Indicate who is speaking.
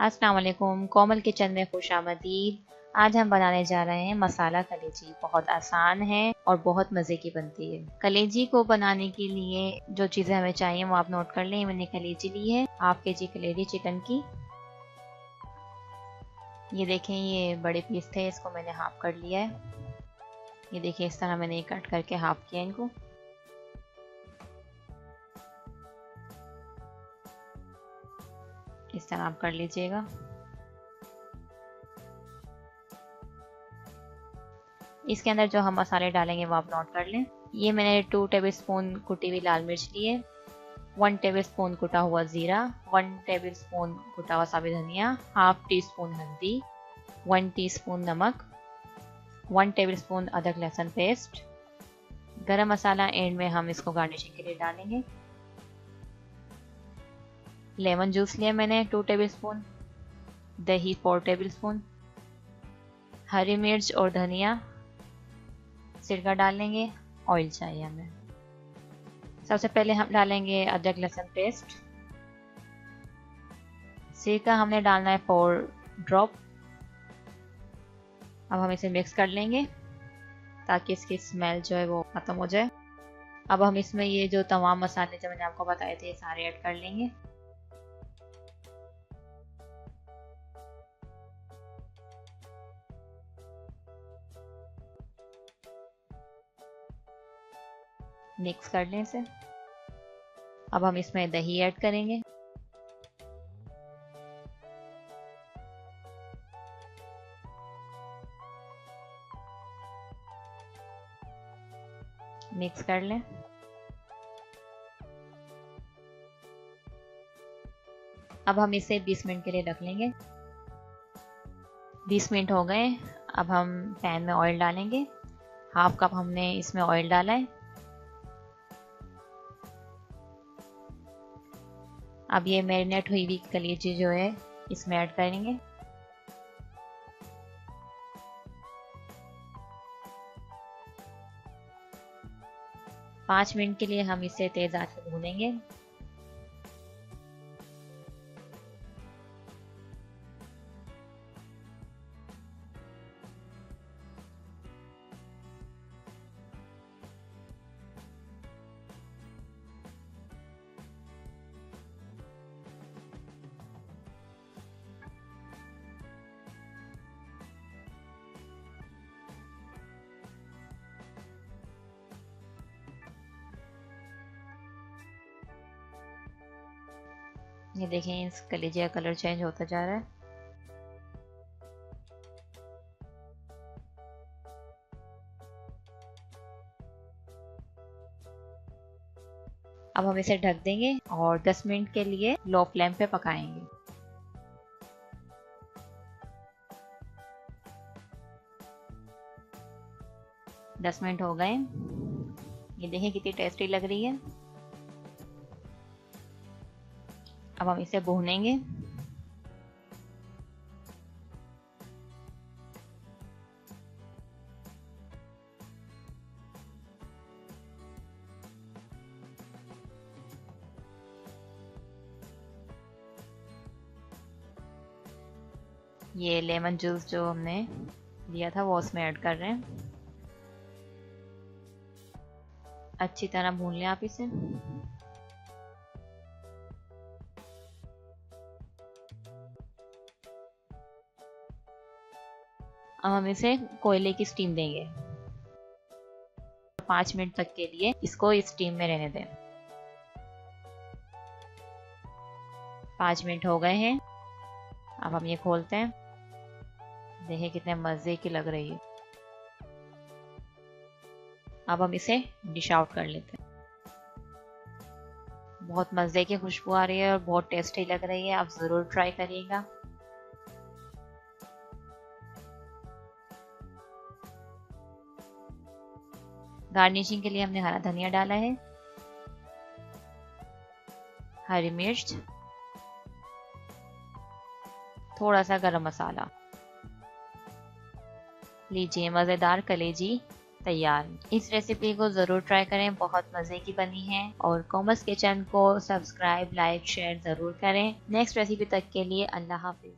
Speaker 1: अस्सलाम वालेकुम, कोमल किचन में खुशामदीद। आज हम बनाने जा रहे हैं मसाला कलेजी। बहुत आसान है और बहुत मज़े की बनती है। कलेजी को बनाने के लिए जो चीज़ें हमें चाहिए वो आप नोट कर लें। मैंने कलेजी ली है, हाफ केजी कलेजी चिकन की। ये देखें, ये बड़े पीस थे, इसको मैंने हाफ कर लिया है। ये देखिए, इस तरह मैंने कट करके हाफ किया इनको। इस तरह आप कर लीजिएगा। इसके अंदर जो हम मसाले डालेंगे वो आप नोट कर लें। ये मैंने 2 टेबलस्पून कुटी हुई लाल मिर्च ली है, 1 टेबलस्पून कुटा हुआ ज़ीरा, 1 टेबलस्पून कुटा हुआ साबुत धनिया, हाफ टी स्पून हल्दी, 1 टीस्पून नमक, 1 टेबलस्पून अदरक लहसुन पेस्ट। गरम मसाला एंड में हम इसको गार्निशिंग के लिए डालेंगे। लेमन जूस लिया मैंने 2 टेबलस्पून, दही 4 टेबलस्पून, हरी मिर्च और धनिया सिरका डालेंगे। ऑयल चाहिए हमें। सबसे पहले हम डालेंगे अदरक लहसुन पेस्ट। सिरका हमने डालना है 4 ड्रॉप। अब हम इसे मिक्स कर लेंगे ताकि इसकी स्मेल जो है वो खत्म हो जाए। अब हम इसमें ये जो तमाम मसाले जो मैंने आपको बताए थे सारे ऐड कर लेंगे। मिक्स कर लें इसे। अब हम इसमें दही ऐड करेंगे। मिक्स कर लें। अब हम इसे 20 मिनट के लिए रख लेंगे। 20 मिनट हो गए। अब हम पैन में ऑयल डालेंगे। हाफ कप हमने इसमें ऑयल डाला है। अब ये मैरिनेट हुई हुई कलेजी जो है इसमें ऐड करेंगे। पाँच मिनट के लिए हम इसे तेज आंच पे भूनेंगे। ये देखें, इस कलेजी का कलर चेंज होता जा रहा है। अब हम इसे ढक देंगे और 10 मिनट के लिए लो फ्लेम पे पकाएंगे। दस मिनट हो गए। ये देखें कितनी टेस्टी लग रही है। अब हम इसे भूनेंगे। ये लेमन जूस जो हमने लिया था वो उसमें ऐड कर रहे हैं। अच्छी तरह भून लें आप इसे। अब हम इसे कोयले की स्टीम देंगे। 5 मिनट तक के लिए इसको स्टीम में रहने दें। 5 मिनट हो गए हैं। अब हम ये खोलते हैं। देखिए कितने मज़े की लग रही है। अब हम इसे डिश आउट कर लेते हैं। बहुत मज़े की खुशबू आ रही है और बहुत टेस्टी लग रही है। आप ज़रूर ट्राई करिएगा। गार्निशिंग के लिए हमने हरा धनिया डाला है, हरी मिर्च, थोड़ा सा गरम मसाला। लीजिए, मज़ेदार कलेजी तैयार। इस रेसिपी को ज़रूर ट्राई करें, बहुत मज़े की बनी है। और कॉमर्स किचन को सब्सक्राइब, लाइक, शेयर ज़रूर करें। नेक्स्ट रेसिपी तक के लिए अल्लाह हाफिज़।